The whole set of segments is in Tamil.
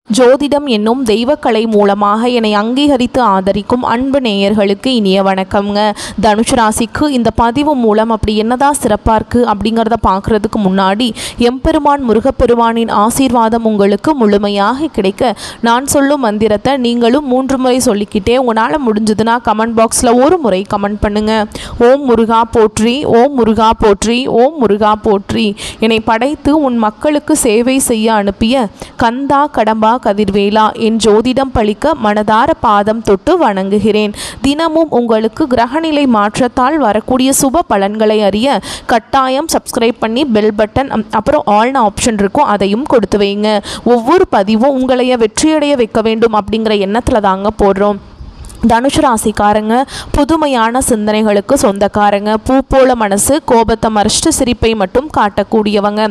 ஜோதிடம் என்னும் தெய்வக்கலை மூலமாக என்னை அங்கீகரித்து ஆதரிக்கும் அன்பு நேயர்களுக்கு இனிய வணக்கம்ங்க. தனுஷ் ராசிக்கு இந்த பதிவு மூலம் அப்படி என்னதான் சிறப்பாக இருக்குது அப்படிங்கிறத பார்க்குறதுக்கு முன்னாடி எம்பெருமான் முருகப்பெருமானின் ஆசீர்வாதம் உங்களுக்கு முழுமையாக கிடைக்க நான் சொல்லும் மந்திரத்தை நீங்களும் 3 முறை சொல்லிக்கிட்டே உங்களால் முடிஞ்சதுன்னா கமெண்ட் பாக்ஸில் ஒரு முறை கமெண்ட் பண்ணுங்கள். ஓம் முருகா போற்றி, ஓம் முருகா போற்றி, ஓம் முருகா போற்றி. என்னை படைத்து உன் மக்களுக்கு சேவை செய்ய அனுப்பிய கந்தா கடம்பா கதிர்வேலா, என் ஜோதிடம் பழிக்க மனதார பாதம் தொட்டு வணங்குகிறேன். தினமும் உங்களுக்கு கிரகநிலை மாற்றத்தால் வரக்கூடிய சுப பலன்களை அறிய கட்டாயம் சப்ஸ்கிரைப் பண்ணி பெல் பட்டன் அப்புறம் ஆல்ன ஆப்ஷன் இருக்கும், அதையும் கொடுத்து வைங்க. ஒவ்வொரு பதிவும் உங்களைய வெற்றியடைய வைக்க வேண்டும் அப்படிங்கிற எண்ணத்தில் தாங்க போடுறோம். தனுஷ் ராசிக்காரங்க புதுமையான சிந்தனைகளுக்கு சொந்தக்காரங்க. பூ போல மனசு, கோபத்தை மறைச்சிட்டு சிரிப்பை மட்டும் காட்டக்கூடியவங்க.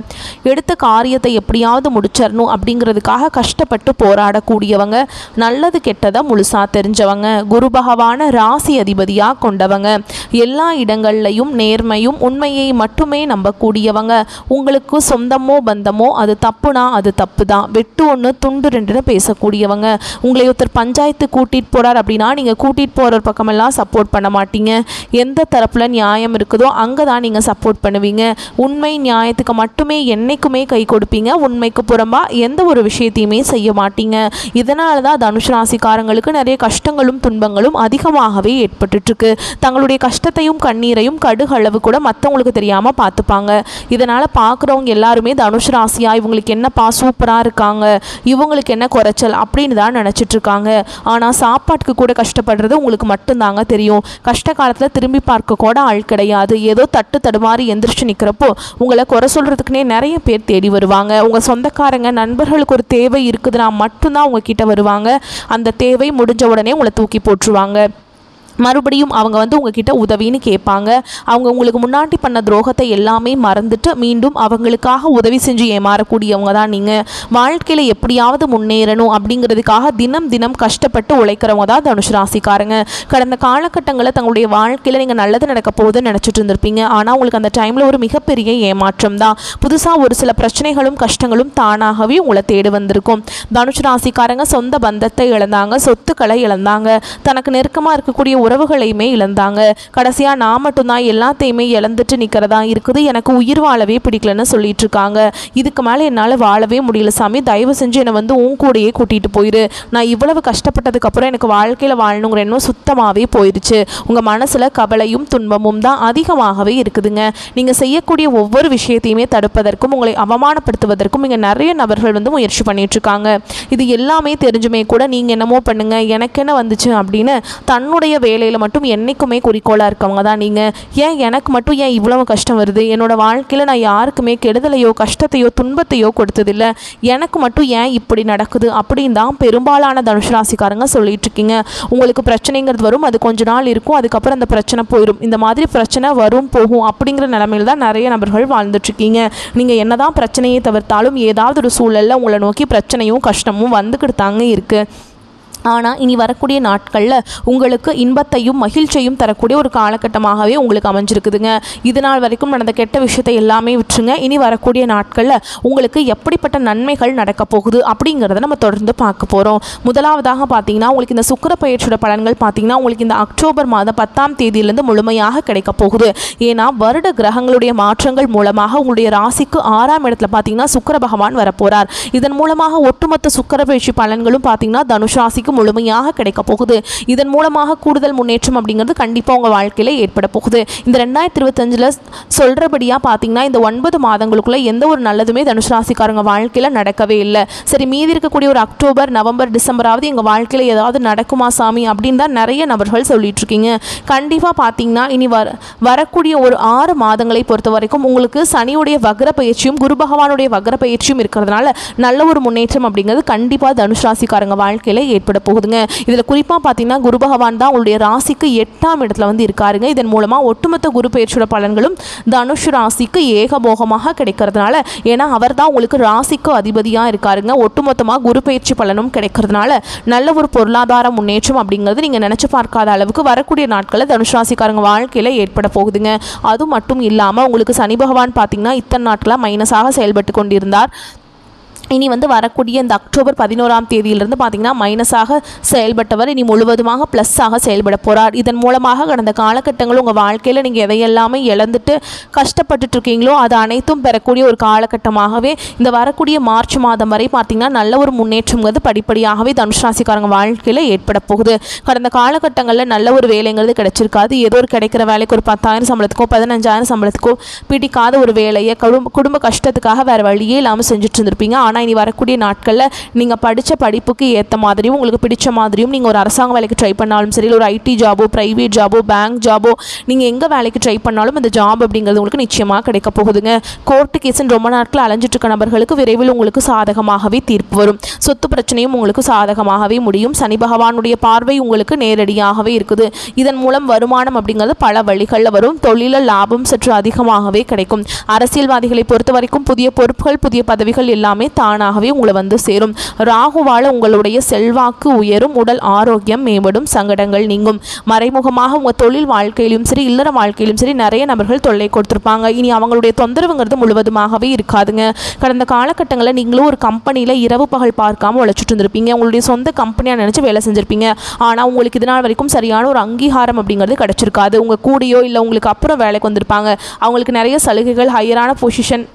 எடுத்த காரியத்தை எப்படியாவது முடிச்சிடணும் அப்படிங்கிறதுக்காக கஷ்டப்பட்டு போராடக்கூடியவங்க. நல்லது கெட்டதை முழுசாக தெரிஞ்சவங்க. குரு பகவான ராசி அதிபதியாக கொண்டவங்க. எல்லா இடங்கள்லையும் நேர்மையும் உண்மையை மட்டுமே நம்பக்கூடியவங்க. உங்களுக்கு சொந்தமோ பந்தமோ அது தப்புனா அது தப்பு தான், வெட்டு ஒன்று துண்டு ரெண்டுன்னு பேசக்கூடியவங்க. உங்களை ஒருத்தர் பஞ்சாயத்து கூட்டிகிட்டு போகிறார் அப்படின்னா நீங்கள் கூட்டிகிட்டு போகிற பக்கமெல்லாம் சப்போர்ட் பண்ண மாட்டீங்க. எந்த தரப்பில் நியாயம் இருக்குதோ அங்கே தான் நீங்கள் சப்போர்ட் பண்ணுவீங்க. உண்மை நியாயத்துக்கு மட்டுமே என்றைக்குமே கை கொடுப்பீங்க. உண்மைக்கு புறம்பாக எந்த ஒரு விஷயத்தையுமே செய்ய மாட்டீங்க. இதனால தான் தனுஷ் ராசிக்காரங்களுக்கு நிறைய கஷ்டங்களும் துன்பங்களும் அதிகமாகவே ஏற்பட்டுருக்கு. தங்களுடைய கஷ்டத்தையும் கண்ணீரையும் கடுகளவு கூட மற்றவங்களுக்கு தெரியாமல் பார்த்துப்பாங்க. இதனால் பார்க்குறவங்க எல்லாருமே தனுஷ் ராசியா இவங்களுக்கு என்னப்பா சூப்பராக இருக்காங்க, இவங்களுக்கு என்ன குறைச்சல் அப்படின்னு தான் நினச்சிட்ருக்காங்க. ஆனால் சாப்பாட்டுக்கு கூட கஷ்டப்படுறது உங்களுக்கு மட்டும்தாங்க தெரியும். கஷ்ட காலத்தில் திரும்பி பார்க்க கூட ஆள் கிடையாது. ஏதோ தட்டு தடுமாறி எந்திரிச்சு நிற்கிறப்போ உங்களை குறை சொல்கிறதுக்குனே நிறைய பேர் தேடி வருவாங்க. உங்கள் சொந்தக்காரங்க நண்பர்களுக்கு ஒரு தேவை இருக்குதுன்னா மட்டும்தான் உங்ககிட்ட வருவாங்க. அந்த தேவை முடிஞ்ச உடனே உங்களை தூக்கி போட்டுருவாங்க. மறுபடியும் அவங்க உங்ககிட்ட உதவின்னு கேட்பாங்க. அவங்க உங்களுக்கு முன்னாடி பண்ண துரோகத்தை எல்லாமே மறந்துட்டு மீண்டும் அவங்களுக்காக உதவி செஞ்சு ஏமாறக்கூடியவங்க தான் நீங்கள். வாழ்க்கையில் எப்படியாவது முன்னேறணும் அப்படிங்கிறதுக்காக தினம் தினம் கஷ்டப்பட்டு உழைக்கிறவங்க தான் தனுஷ் ராசிக்காரங்க. கடந்த காலகட்டங்களில் தங்களுடைய வாழ்க்கையில் நீங்கள் நல்லது நடக்க போகுதுன்னு நினச்சிட்டு இருந்திருப்பீங்க. ஆனால் உங்களுக்கு அந்த டைமில் ஒரு மிகப்பெரிய ஏமாற்றம் தான். புதுசாக ஒரு சில பிரச்சனைகளும் கஷ்டங்களும் தானாகவே உங்களை தேடி வந்திருக்கும். தனுஷ் ராசிக்காரங்க சொந்த பந்தத்தை இழந்தாங்க, சொத்துக்களை இழந்தாங்க, தனக்கு நெருக்கமாக இருக்கக்கூடிய உறவுகளையுமே இழந்தாங்க. கடைசியாக நான் மட்டும்தான் எல்லாத்தையுமே இழந்துட்டு நிற்கிறதா இருக்குது, எனக்கு உயிர் வாழவே பிடிக்கலன்னு சொல்லிட்டு இருக்காங்க. இதுக்கு மேலே என்னால் வாழவே முடியல சாமி, தயவு செஞ்சு என்னை உன் கூடையே கூட்டிகிட்டு போயிரு. நான் இவ்வளவு கஷ்டப்பட்டதுக்கப்புறம் எனக்கு வாழ்க்கையில் வாழணுங்கிற எண்ணம் சுத்தமாகவே போயிடுச்சு. உங்கள் மனசில் கவலையும் துன்பமும் தான் அதிகமாகவே இருக்குதுங்க. நீங்கள் செய்யக்கூடிய ஒவ்வொரு விஷயத்தையுமே தடுப்பதற்கும் உங்களை அவமானப்படுத்துவதற்கும் இங்கே நிறைய நபர்கள் முயற்சி பண்ணிட்டு இருக்காங்க. இது எல்லாமே தெரிஞ்சுமே கூட நீங்கள் என்னமோ பண்ணுங்க, எனக்கு என்ன வந்துச்சு அப்படின்னு தன்னுடைய வேலையில் மட்டும் என்றைக்குமே குறிக்கோளாக இருக்கவங்க தான் நீங்கள். ஏன் எனக்கு மட்டும் ஏன் இவ்வளவு கஷ்டம் வருது, என்னோடய வாழ்க்கையில் நான் யாருக்குமே கெடுதலையோ கஷ்டத்தையோ துன்பத்தையோ கொடுத்ததில்லை, எனக்கு மட்டும் ஏன் இப்படி நடக்குது அப்படின்னு தான் பெரும்பாலான தனுஷ் ராசிக்காரங்க சொல்லிட்டு இருக்கீங்க. உங்களுக்கு பிரச்சனைங்கிறது வரும், அது கொஞ்ச நாள் இருக்கும், அதுக்கப்புறம் அந்த பிரச்சனை போயிடும். இந்த மாதிரி பிரச்சனை வரும் போகும் அப்படிங்கிற நிலைமையில் தான் நிறைய நபர்கள் வாழ்ந்துட்டுருக்கீங்க. நீங்கள் என்ன தான் பிரச்சனையை தவிர்த்தாலும் ஏதாவது ஒரு சூழலில் உங்களை நோக்கி பிரச்சனையும் கஷ்டமும் வந்துக்கிட்டு தாங்க இருக்குது. ஆனால் இனி வரக்கூடிய நாட்களில் உங்களுக்கு இன்பத்தையும் மகிழ்ச்சியும் தரக்கூடிய ஒரு காலகட்டமாகவே உங்களுக்கு அமைஞ்சிருக்குதுங்க. இது நாள் வரைக்கும் நடந்த கெட்ட விஷயத்தை எல்லாமே விட்டுருங்க. இனி வரக்கூடிய நாட்களில் உங்களுக்கு எப்படிப்பட்ட நன்மைகள் நடக்க போகுது அப்படிங்கிறத நம்ம தொடர்ந்து பார்க்க போகிறோம். முதலாவதாக பார்த்தீங்கன்னா உங்களுக்கு இந்த சுக்கிர பயிற்சியோட பலன்கள் பார்த்தீங்கன்னா உங்களுக்கு இந்த அக்டோபர் மாதம் 10ஆம் தேதியிலிருந்து முழுமையாக கிடைக்க போகுது. ஏன்னா வருட கிரகங்களுடைய மாற்றங்கள் மூலமாக உங்களுடைய ராசிக்கு 6ஆம் இடத்துல பார்த்தீங்கன்னா சுக்கிர பகவான் வரப்போகிறார். இதன் மூலமாக ஒட்டுமொத்த சுக்கிர பயிற்சி பலன்களும் பார்த்தீங்கன்னா தனுஷ் ராசிக்கு முழுமையாக கிடைக்க போகுது. இதன் மூலமாக கூடுதல் முன்னேற்றம் அப்படிங்கிறது கண்டிப்பாக உங்கள் வாழ்க்கையில் ஏற்பட போகுது. இந்த 2025 சொல்கிறபடியாக பார்த்தீங்கன்னா இந்த 9 மாதங்களுக்குள்ள எந்த ஒரு நல்லதுமே தனுஷ் ராசிக்காரங்க வாழ்க்கையில் நடக்கவே இல்லை. சரி, மீதி இருக்கக்கூடிய ஒரு அக்டோபர் நவம்பர் டிசம்பராவது எங்கள் வாழ்க்கையில் ஏதாவது நடக்குமா சாமி அப்படின்னு தான் நிறைய நபர்கள் சொல்லிட்டு இருக்கீங்க. கண்டிப்பாக பார்த்தீங்கன்னா இனி வரக்கூடிய ஒரு 6 மாதங்களை பொறுத்த வரைக்கும் உங்களுக்கு சனியுடைய வக்ர பயிற்சியும் குரு பகவானுடைய வக்ர பயிற்சியும் இருக்கிறதுனால நல்ல ஒரு முன்னேற்றம் அப்படிங்கிறது கண்டிப்பாக தனுஷ் ராசிக்காரங்க வாழ்க்கையில் ஏற்பட போகுதுங்க. இதில் குறிப்பாக பார்த்தீங்கன்னா குரு பகவான் தான் உங்களுடைய ராசிக்கு 8ஆம் இடத்துல இருக்காருங்க. இதன் மூலமாக ஒட்டுமொத்த குரு பயிற்சியோட பலன்களும் தனுஷ் ராசிக்கு ஏகபோகமாக கிடைக்கிறதுனால, ஏன்னா அவர் தான் உங்களுக்கு ராசிக்கு அதிபதியாக இருக்காருங்க. ஒட்டுமொத்தமாக குரு பயிற்சி பலனும் கிடைக்கிறதுனால நல்ல ஒரு பொருளாதார முன்னேற்றம் அப்படிங்கிறது நீங்கள் நினச்சி பார்க்காத அளவுக்கு வரக்கூடிய நாட்களில் தனுஷ் ராசிக்காரங்க வாழ்க்கையில் ஏற்பட போகுதுங்க. அது மட்டும் இல்லாமல் உங்களுக்கு சனி பகவான் பார்த்தீங்கன்னா இத்தனை நாட்களாக மைனஸாக செயல்பட்டு கொண்டிருந்தார். இனி வரக்கூடிய இந்த அக்டோபர் 11ஆம் தேதியிலிருந்து பார்த்தீங்கன்னா மைனஸாக செயல்பட்டவர் இனி முழுவதுமாக ப்ளஸ்ஸாக செயல்பட போகிறார். இதன் மூலமாக கடந்த காலகட்டங்கள் உங்கள் வாழ்க்கையில் நீங்கள் எதையெல்லாமே இழந்துட்டு கஷ்டப்பட்டுட்டு இருக்கீங்களோ அது அனைத்தும் பெறக்கூடிய ஒரு காலகட்டமாகவே இந்த வரக்கூடிய மார்ச் மாதம் வரை பார்த்தீங்கன்னா நல்ல ஒரு முன்னேற்றங்கிறது படிப்படியாகவே தனுஷ் ராசிக்காரங்க வாழ்க்கையில் ஏற்பட போகுது. கடந்த காலகட்டங்களில் நல்ல ஒரு வேலைங்கிறது கிடைச்சிருக்காது. ஏதோ ஒரு கிடைக்கிற வேலைக்கு ஒரு 10,000 சம்பளத்துக்கோ 15,000 சம்பளத்துக்கோ பிடிக்காத ஒரு வேலையை குடும்ப கஷ்டத்துக்காக வேறு வழியே இல்லாமல் செஞ்சுட்டு இருந்திருப்பீங்க. ஆனால் இனி வரக்கூடிய நாட்களில் நீங்கள் படித்த படிப்புக்கு ஏற்ற மாதிரியும் உங்களுக்கு பிடிச்ச மாதிரியும் நீங்கள் ஒரு அரசாங்க வேலைக்கு ட்ரை பண்ணாலும் சரி, ஒரு ஐடி ஜாபோ, ப்ரைவேட் ஜாபோ, பேங்க் ஜாபோ, நீங்கள் எங்கே வேலைக்கு ட்ரை பண்ணாலும் அந்த ஜாப் அப்படிங்கிறது உங்களுக்கு நிச்சயமாக கிடைக்க போகுதுங்க. கோர்ட்டு கேஸுன்னு ரொம்ப நாட்கள் அலைஞ்சிட்டு இருக்க நபர்களுக்கு விரைவில் உங்களுக்கு சாதகமாகவே தீர்ப்பு வரும். சொத்து பிரச்சனையும் உங்களுக்கு சாதகமாகவே முடியும். சனி பகவானுடைய பார்வை உங்களுக்கு நேரடியாகவே இருக்குது. இதன் மூலம் வருமானம் அப்படிங்கிறது பல வழிகளில் வரும். தொழில லாபம் சற்று அதிகமாகவே கிடைக்கும். அரசியல்வாதிகளை பொறுத்த வரைக்கும் புதிய பொறுப்புகள், புதிய பதவிகள் எல்லாமே தானாகவே உங்களை சேரும். ராகுவால உங்களுடைய செல்வாக்கு உயரும், உடல் ஆரோக்கியம் மேம்படும், சங்கடங்கள் நீங்கும். மறைமுகமாக உங்கள் தொழில் வாழ்க்கையிலும் சரி, இல்லற வாழ்க்கையிலும் சரி நிறைய நபர்கள் தொல்லை கொடுத்துருப்பாங்க. இனி அவங்களுடைய தொந்தரவுங்கிறது முழுவதுமாகவே இருக்காதுங்க. கடந்த காலகட்டங்களில் நீங்களும் ஒரு கம்பெனியில் இரவு பகல் பார்க்காம உழைச்சிட்டு இருந்திருப்பீங்க. உங்களுடைய சொந்த கம்பெனியாக நினச்சி வேலை செஞ்சுருப்பீங்க. ஆனால் உங்களுக்கு இதனால் வரைக்கும் சரியான ஒரு அங்கீகாரம் அப்படிங்கிறது கிடைச்சிருக்காது. உங்கள் கூடியோ இல்லை உங்களுக்கு அப்புறம் வேலைக்கு வந்திருப்பாங்க. அவங்களுக்கு நிறைய சலுகைகள், ஹையரான பொசிஷன்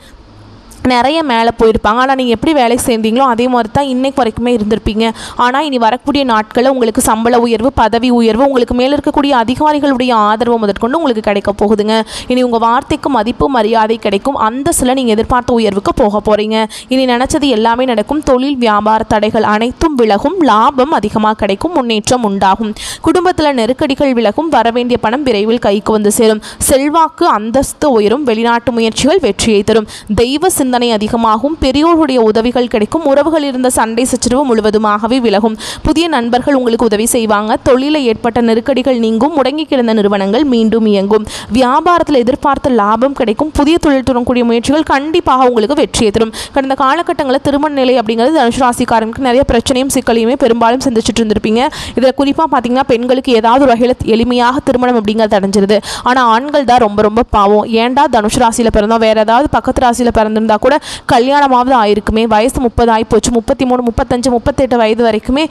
நிறைய மேலே போயிருப்பாங்க. ஆனால் நீங்கள் எப்படி வேலைக்கு சேர்ந்தீங்களோ அதே மாதிரி தான் இன்னைக்கு வரைக்குமே இருந்திருப்பீங்க. ஆனால் இனி வரக்கூடிய நாட்களில் உங்களுக்கு சம்பள உயர்வு, பதவி உயர்வு, உங்களுக்கு மேலே இருக்கக்கூடிய அதிகாரிகளுடைய ஆதரவு முதற்கொண்டு உங்களுக்கு கிடைக்க போகுதுங்க. இனி உங்கள் வார்த்தைக்கு மதிப்பு மரியாதை கிடைக்கும். அந்த சில நீங்கள் எதிர்பார்த்த உயர்வுக்கு போக போகிறீங்க. இனி நினச்சது எல்லாமே நடக்கும். தொழில் வியாபார தடைகள் அனைத்தும் விலகும். லாபம் அதிகமாக கிடைக்கும். முன்னேற்றம் உண்டாகும். குடும்பத்தில் நெருக்கடிகள் விலகும். வரவேண்டிய பணம் விரைவில் கைக்கு சேரும். செல்வாக்கு அந்தஸ்து உயரும். வெளிநாட்டு முயற்சிகள் வெற்றியை தரும். தெய்வ சிந்தனை அதிகமாகும். பெரியோருடைய உதவிகள் கிடைக்கும். உறவுகள் இருந்த சண்டை சச்சரவு முழுவதுமாகவே விலகும். புதிய நண்பர்கள் உங்களுக்கு உதவி செய்வாங்க. தொழிலில் ஏற்பட்ட நெருக்கடிகள் நீங்கும். முடங்கி கிடந்த நிறுவனங்கள் மீண்டும் இயங்கும். வியாபாரத்தில் எதிர்பார்த்த லாபம் கிடைக்கும். புதிய தொழில் தொடங்கக்கூடிய முயற்சிகள் கண்டிப்பாக உங்களுக்கு வெற்றியை தரும். கடந்த காலகட்டங்களில் திருமண நிலை அப்படிங்கிறது தனுசு ராசிக்காரங்களுக்கு நிறைய பிரச்சனையும் சிக்கலையுமே பெரும்பாலும் சந்திச்சுட்டு இருந்திருப்பீங்க. இதில் குறிப்பாக பார்த்தீங்கன்னா பெண்களுக்கு ஏதாவது ஒரு வகையில் எளிமையாக திருமணம் அப்படிங்கிறது அடைஞ்சிருது. ஆனால் ஆண்கள் தான் ரொம்ப ரொம்ப பாவம். ஏன்டா தனுசு ராசியில் பிறந்தோம், வேறு ஏதாவது பக்கத்து ராசியில் பிறந்திருந்தா கூட கல்யாணமாவது ஆயிருக்குமே, வயசு 30 ஆகிப்போச்சு, 33, 35, 38 வயது வரைக்குமே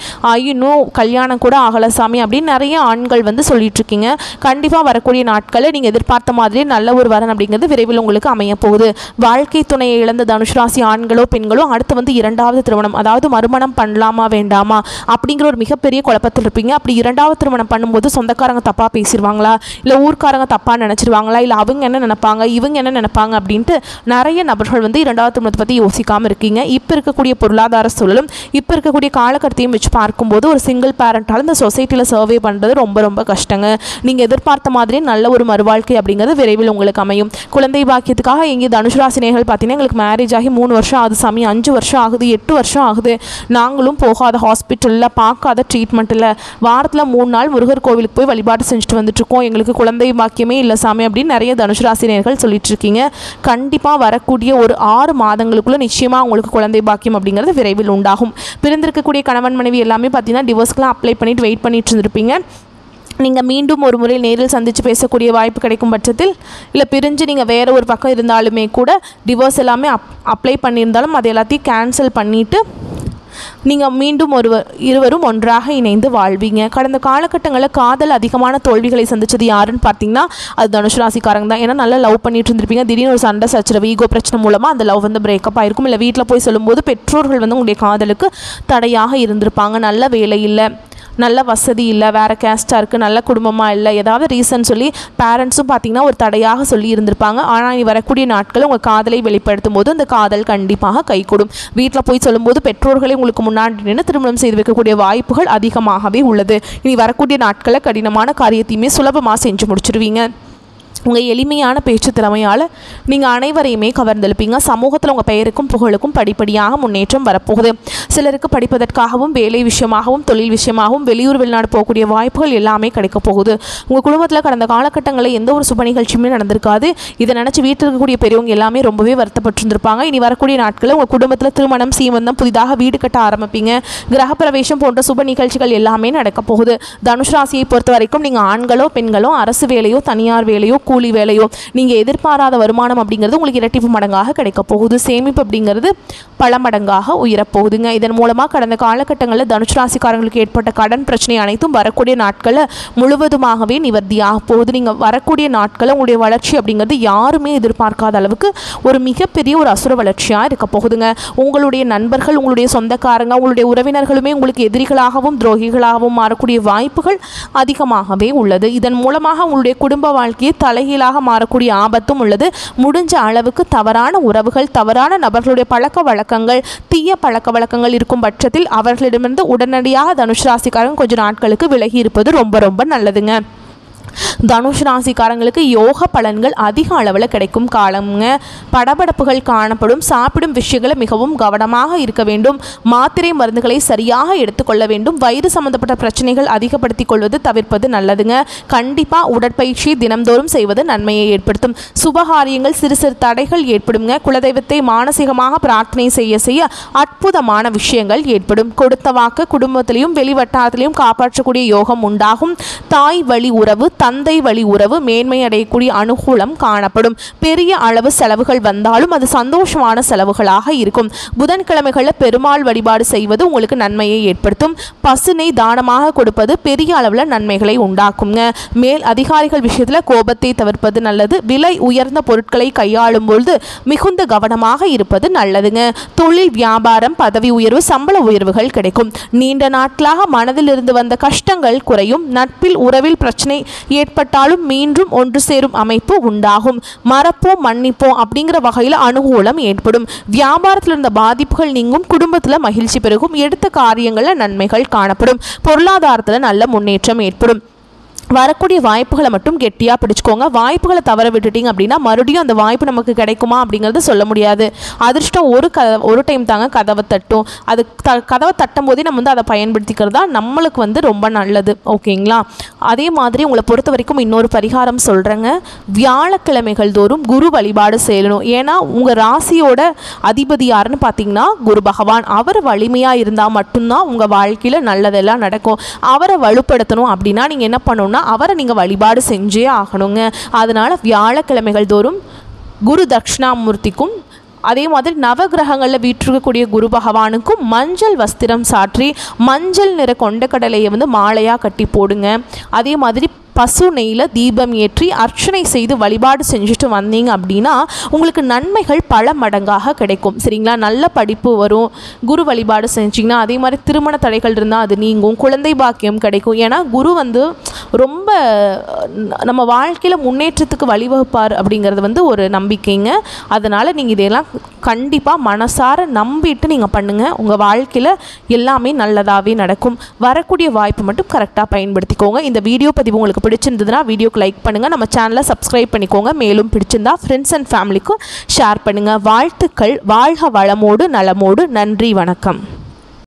இன்னும் கல்யாணம் கூட ஆகலை சாமி அப்படின்னு நிறைய ஆண்கள் சொல்லிட்டு இருக்கீங்க. கண்டிப்பாக வரக்கூடிய நாட்களில் நீங்கள் எதிர்பார்த்த மாதிரியே நல்ல ஒரு வரன் அப்படிங்கிறது விரைவில் உங்களுக்கு அமைய போகுது. வாழ்க்கை துணையை இழந்த தனுஷ் ராசி ஆண்களோ பெண்களோ அடுத்து இரண்டாவது திருமணம், அதாவது மறுமணம் பண்ணலாமா வேண்டாமா அப்படிங்கிற ஒரு மிகப்பெரிய குழப்பத்தில் இருப்பீங்க. அப்படி இரண்டாவது திருமணம் பண்ணும்போது சொந்தக்காரங்க தப்பாக பேசிடுவாங்களா, இல்லை ஊர்க்காரங்க தப்பாக நினச்சிருவாங்களா, இல்லை அவங்க என்ன நினைப்பாங்க, இவங்க என்ன நினைப்பாங்க அப்படின்ட்டு நிறைய நபர்கள் இரண்டாவது திருமணத்தை பற்றி யோசிக்காமல் இருக்கீங்க. இப்போ இருக்கக்கூடிய பொருளாதார சூழலும் இப்போ இருக்கக்கூடிய காலகட்டத்தையும் வச்சு பார்க்கும்போது ஒரு சிங்கிள் பேரண்டால் இந்த சொசைட்டியில் சர்வே பண்ணுறது ரொம்ப ரொம்ப கஷ்டங்க. நீங்கள் எதிர்பார்த்த மாதிரியே நல்ல ஒரு மறுவாழ்க்கை அப்படிங்கிறது விரைவில் உங்களுக்கு அமையும். குழந்தை பாக்கியத்துக்காக எங்கள் தனுஷ் ராசினியர்கள் பார்த்தீங்கன்னா எங்களுக்கு மேரேஜ் ஆகி 3 வருஷம் ஆகுது சாமி, 5 வருஷம் ஆகுது, 8 வருஷம் ஆகுது, நாங்களும் போகாத ஹாஸ்பிட்டலில் பார்க்காத ட்ரீட்மெண்ட் இல்லை, வாரத்தில் 3 நாள் முருகர் கோவிலுக்கு போய் வழிபாடு செஞ்சுட்டு வந்துட்டுருக்கோம், எங்களுக்கு குழந்தை பாக்கியமே இல்லை சாமி அப்படின்னு நிறைய தனுஷ் ராசினியர்கள் சொல்லிட்டு இருக்கீங்க. கண்டிப்பாக வரக்கூடிய ஒரு 6 மாதங்களுக்குள்ள நிச்சயமாக உங்களுக்கு குழந்தை பாக்கியம் அப்படிங்கிறது விரைவில் உண்டாகும். பிரிந்திருக்கக்கூடிய கணவன் மனைவி எல்லாமே பார்த்தீங்கன்னா டிவோர்ஸ்க்குலாம் அப்ளை பண்ணிட்டு வெயிட் பண்ணிட்டு இருந்திருப்பீங்க. நீங்கள் மீண்டும் ஒரு முறை நேரில் சந்தித்து பேசக்கூடிய வாய்ப்பு கிடைக்கும் பட்சத்தில், இல்லை பிரிஞ்சு நீங்கள் வேறு ஒரு பக்கம் இருந்தாலுமே கூட டிவோர்ஸ் எல்லாமே அப்ளை பண்ணியிருந்தாலும் அதை எல்லாத்தையும் கேன்சல் பண்ணிவிட்டு நீங்கள் மீண்டும் இருவரும் ஒன்றாக இணைந்து வாழ்வீங்க. கடந்த காலகட்டங்களில் காதல் அதிகமான தோல்விகளை சந்தித்தது யாருன்னு பார்த்தீங்கன்னா அது தனுஷ் ராசிக்காரங்க தான். ஏன்னா நல்லா லவ் பண்ணிட்டு இருந்திருப்பீங்க. திடீர்னு ஒரு சண்டை சச்சரவு, ஈகோ பிரச்சனை மூலமாக அந்த லவ் பிரேக்கப் ஆகிருக்கும். இல்லை வீட்டில் போய் சொல்லும்போது பெற்றோர்கள் உங்களுடைய காதலுக்கு தடையாக இருந்திருப்பாங்க. நல்ல வேலை இல்லை, நல்ல வசதி இல்லை, வேறு கேஸ்ட்டாக இருக்குது, நல்ல குடும்பமாக இல்லை, ஏதாவது ரீசன் சொல்லி பேரண்ட்ஸும் பார்த்திங்கன்னா ஒரு தடையாக சொல்லி இருந்திருப்பாங்க. ஆனால் வரக்கூடிய நாட்கள் உங்கள் காதலை வெளிப்படுத்தும் போது அந்த காதல் கண்டிப்பாக கைகூடும். வீட்டில் போய் சொல்லும்போது பெற்றோர்களை உங்களுக்கு முன்னாடி நின்று திருமணம் செய்து வைக்கக்கூடிய வாய்ப்புகள் அதிகமாகவே உள்ளது. இனி வரக்கூடிய நாட்களில் கடினமான காரியத்தையுமே சுலபமாக செஞ்சு முடிச்சிடுவீங்க. உங்கள் எளிமையான பேச்சு திறமையால் நீங்கள் அனைவரையுமே கவர்ந்தெழுப்பீங்க. சமூகத்தில் உங்கள் பெயருக்கும் புகழுக்கும் படிப்படியாக முன்னேற்றம் வரப்போகுது. சிலருக்கு படிப்பதற்காகவும் வேலை விஷயமாகவும் தொழில் விஷயமாகவும் வெளியூர் வெளிநாடு போகக்கூடிய வாய்ப்புகள் எல்லாமே கிடைக்க போகுது. உங்கள் குடும்பத்தில் கடந்த காலகட்டங்களில் எந்த ஒரு சுப நிகழ்ச்சியுமே நடந்திருக்காது. இதை நினச்சி வீட்டில் இருக்கக்கூடிய பெரியவங்க எல்லாமே ரொம்பவே வருத்தப்பட்டிருந்திருப்பாங்க. இனி வரக்கூடிய நாட்களில் உங்கள் குடும்பத்தில் திருமணம், சீமந்தம், புதிதாக வீடு கட்ட ஆரம்பிப்பீங்க. கிரகப்பிரவேசம் போன்ற சுப நிகழ்ச்சிகள் எல்லாமே நடக்க போகுது. தனுஷ் ராசியை பொறுத்த வரைக்கும் நீங்கள் ஆண்களோ பெண்களோ அரசு வேலையோ தனியார் வேலையோ கூலி வேலையோ நீங்கள் எதிர்பாராத வருமானம் அப்படிங்கிறது உங்களுக்கு இரட்டிப்பு மடங்காக கிடைக்க போகுது. சேமிப்பு அப்படிங்கிறது பல மடங்காக உயரப்போகுதுங்க. இதன் மூலமாக கடந்த காலகட்டங்களில் தனுசு ராசிக்காரங்களுக்கு ஏற்பட்ட கடன் பிரச்சனை அனைத்தும் வரக்கூடிய நாட்களில் முழுவதுமாகவே நிவர்த்தியாக போகுது. நீங்கள் வரக்கூடிய நாட்களில் உங்களுடைய வளர்ச்சி அப்படிங்கிறது யாருமே எதிர்பார்க்காத அளவுக்கு ஒரு மிகப்பெரிய ஒரு அசுர வளர்ச்சியாக இருக்க போகுதுங்க. உங்களுடைய நண்பர்கள், உங்களுடைய சொந்தக்காரங்க, உங்களுடைய உறவினர்களுமே உங்களுக்கு எதிரிகளாகவும் துரோகிகளாகவும் மாறக்கூடிய வாய்ப்புகள் அதிகமாகவே உள்ளது. இதன் மூலமாக உங்களுடைய குடும்ப வாழ்க்கையை தலைகீழாக மாறக்கூடிய ஆபத்தும் உள்ளது. முடிஞ்ச அளவுக்கு தவறான உறவுகள், தவறான நபர்களுடைய பழக்க வழக்கங்கள், தீய பழக்க வழக்கங்கள் இருக்கும் பட்சத்தில் அவர்களிடமிருந்து உடனடியாக தனுசு ராசிக்காரங்க கொஞ்சம் நாட்களுக்கு விலகி இருப்பது ரொம்ப ரொம்ப நல்லதுங்க. தனுஷ் ராசிக்காரங்களுக்கு யோக பலன்கள் அதிக அளவில் கிடைக்கும் காலம்ங்க. படபடப்புகள் காணப்படும். சாப்பிடும் விஷயங்களை மிகவும் கவனமாக இருக்க வேண்டும். மாத்திரை மருந்துகளை சரியாக எடுத்துக்கொள்ள வேண்டும். வயிறு சம்பந்தப்பட்ட பிரச்சனைகள் அதிகப்படுத்திக் கொள்வது தவிர்ப்பது நல்லதுங்க. கண்டிப்பாக உடற்பயிற்சி தினம்தோறும் செய்வது நன்மையை ஏற்படுத்தும். சுபகாரியங்கள் சிறு சிறு தடைகள் ஏற்படுங்க. குலதெய்வத்தை மானசீகமாக பிரார்த்தனை செய்ய செய்ய அற்புதமான விஷயங்கள் ஏற்படும். கொடுத்த வாக்கு குடும்பத்திலையும் வெளிவட்டாரத்திலையும் காப்பாற்றக்கூடிய யோகம் உண்டாகும். தாய் வழி உறவு, தந்தை வழி உறவு மேன்மை அடையக்கூடிய அனுகூலம் காணப்படும். பெரிய அளவு செலவுகள் வந்தாலும் அது சந்தோஷமான செலவுகளாக இருக்கும். புதன்கிழமைகளில் பெருமாள் வழிபாடு செய்வது உங்களுக்கு நன்மையை ஏற்படுத்தும். பசுனை தானமாக கொடுப்பது பெரிய அளவில் நன்மைகளை உண்டாக்குங்க. மேல் அதிகாரிகள் விஷயத்தில் கோபத்தை தவிர்ப்பது நல்லது. விலை உயர்ந்த பொருட்களை கையாளும் பொழுது மிகுந்த கவனமாக இருப்பது நல்லதுங்க. தொழில் வியாபாரம், பதவி உயர்வு, சம்பள உயர்வுகள் கிடைக்கும். நீண்ட நாட்களாக மனதில் இருந்து வந்த கஷ்டங்கள் குறையும். நட்பில் உறவில் பிரச்சனை ஏற்பட்டாலும் மீண்டும் ஒன்று சேரும் அமைப்பு உண்டாகும். மறப்போம் மன்னிப்போம் அப்படிங்கிற வகையில் அனுகூலம் ஏற்படும். வியாபாரத்தில் இருந்த பாதிப்புகள் நீங்கும். குடும்பத்தில் மகிழ்ச்சி பெருகும். எடுத்த காரியங்களில் நன்மைகள் காணப்படும். பொருளாதாரத்தில் நல்ல முன்னேற்றம் ஏற்படும். வரக்கூடிய வாய்ப்புகளை மட்டும் கெட்டியாக பிடிச்சிக்கோங்க. வாய்ப்புகளை தவற விட்டுட்டீங்க அப்படின்னா மறுபடியும் அந்த வாய்ப்பு நமக்கு கிடைக்குமா அப்படிங்கிறது சொல்ல முடியாது. அதிர்ஷ்டம் ஒரு டைம் தாங்க கதவை தட்டும். அது கதவை தட்டும் போதே நம்ம அதை பயன்படுத்திக்கிறதா நம்மளுக்கு ரொம்ப நல்லது. ஓகேங்களா? அதே மாதிரி உங்களை பொறுத்த வரைக்கும் இன்னொரு பரிகாரம் சொல்கிறேங்க. வியாழக்கிழமைகள் தோறும் குரு வழிபாடு செய்யணும். ஏன்னா உங்கள் ராசியோட அதிபதி யாருன்னு பார்த்தீங்கன்னா குரு பகவான். அவர் வலிமையாக இருந்தால் மட்டும்தான் உங்கள் வாழ்க்கையில் நல்லதெல்லாம் நடக்கும். அவரை வலுப்படுத்தணும் அப்படின்னா நீங்கள் என்ன பண்ணணும்னா அவரை நீங்கள் வழிபாடு செஞ்சே ஆகணுங்க. அதனால் வியாழக்கிழமைகள் தோறும் குரு தட்சிணாமூர்த்திக்கும் அதே மாதிரி நவகிரகங்களில் வீற்றிருக்கக்கூடிய குரு பகவானுக்கும் மஞ்சள் வஸ்திரம் சாற்றி மஞ்சள் நிற கொண்டக்கடலையை மாலையாக கட்டி போடுங்க. அதே மாதிரி பசு நெய்யில் தீபம் ஏற்றி அர்ச்சனை செய்து வழிபாடு செஞ்சுட்டு வந்தீங்க அப்படின்னா உங்களுக்கு நன்மைகள் பல மடங்காக கிடைக்கும். சரிங்களா? நல்ல படிப்பு வரும். குரு வழிபாடு செஞ்சிங்கன்னா அதே மாதிரி திருமண தடைகள் இருந்தால் அது நீங்கும். குழந்தை பாக்கியம் கிடைக்கும். ஏன்னா குரு ரொம்ப நம்ம வாழ்க்கையில் முன்னேற்றத்துக்கு வழிவகுப்பார் அப்படிங்கிறது ஒரு நம்பிக்கைங்க. அதனால் நீங்கள் இதையெல்லாம் கண்டிப்பாக மனசார நம்பிட்டு நீங்கள் பண்ணுங்கள். உங்கள் வாழ்க்கையில் எல்லாமே நல்லதாகவே நடக்கும். வரக்கூடிய வாய்ப்பு மட்டும் கரெக்டாக பயன்படுத்திக்கோங்க. இந்த வீடியோ பதிவு உங்களுக்கு பிடிச்சிருந்ததுன்னா வீடியோக்கு லைக் பண்ணுங்கள். நம்ம சேனலை சப்ஸ்கிரைப் பண்ணிக்கோங்க. மேலும் பிடிச்சிருந்தா ஃப்ரெண்ட்ஸ் அண்ட் ஃபேமிலிக்கும் ஷேர் பண்ணுங்கள். வாழ்த்துக்கள். வாழ்க வளமோடு நலமோடு. நன்றி, வணக்கம்.